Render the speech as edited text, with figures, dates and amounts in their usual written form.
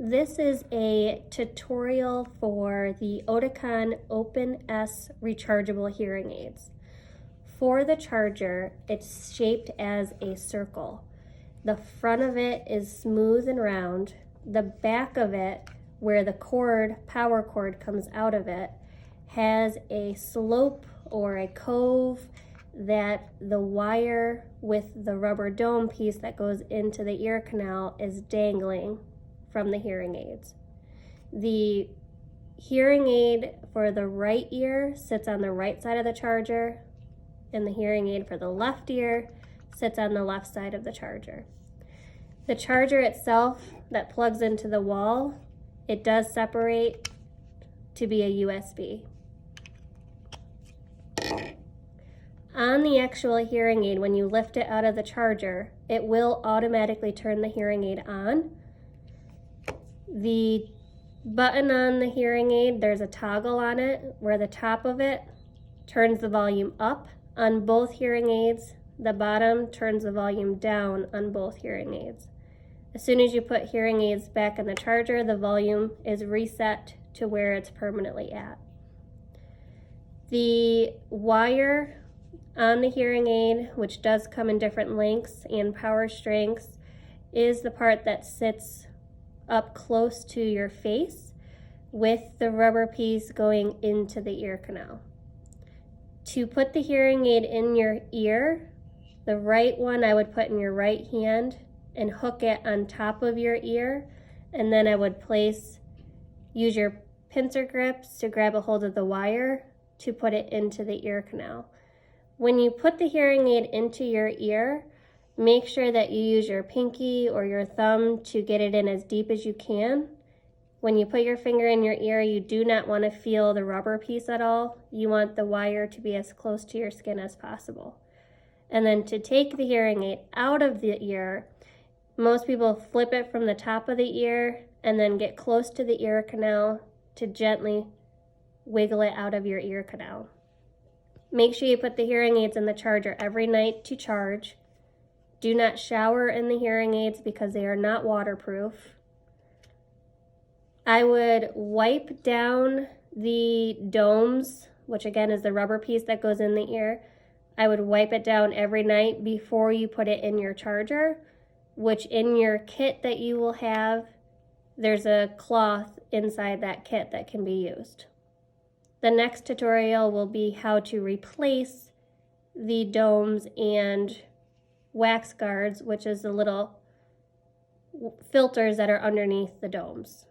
This is a tutorial for the Oticon OPN S rechargeable hearing aids. For the charger, it's shaped as a circle. The front of it is smooth and round. The back of it, where the power cord comes out of it, has a slope or a cove that the wire with the rubber dome piece that goes into the ear canal is dangling from the hearing aids. The hearing aid for the right ear sits on the right side of the charger, and the hearing aid for the left ear sits on the left side of the charger. The charger itself that plugs into the wall, it does separate to be a USB. On the actual hearing aid, when you lift it out of the charger, it will automatically turn the hearing aid on. The button on the hearing aid, there's a toggle on it where the top of it turns the volume up on both hearing aids. The bottom turns the volume down on both hearing aids. As soon as you put hearing aids back in the charger, the volume is reset to where it's permanently at. The wire on the hearing aid, which does come in different lengths and power strengths, is the part that sits up close to your face with the rubber piece going into the ear canal. To put the hearing aid in your ear, the right one I would put in your right hand and hook it on top of your ear, and then I would use your pincer grips to grab a hold of the wire to put it into the ear canal. When you put the hearing aid into your ear, make sure that you use your pinky or your thumb to get it in as deep as you can. When you put your finger in your ear, you do not want to feel the rubber piece at all. You want the wire to be as close to your skin as possible. And then to take the hearing aid out of the ear, most people flip it from the top of the ear and then get close to the ear canal to gently wiggle it out of your ear canal. Make sure you put the hearing aids in the charger every night to charge. Do not shower in the hearing aids because they are not waterproof. I would wipe down the domes, which again is the rubber piece that goes in the ear. I would wipe it down every night before you put it in your charger, which in your kit that you will have, there's a cloth inside that kit that can be used. The next tutorial will be how to replace the domes and wax guards, which is the little filters that are underneath the domes.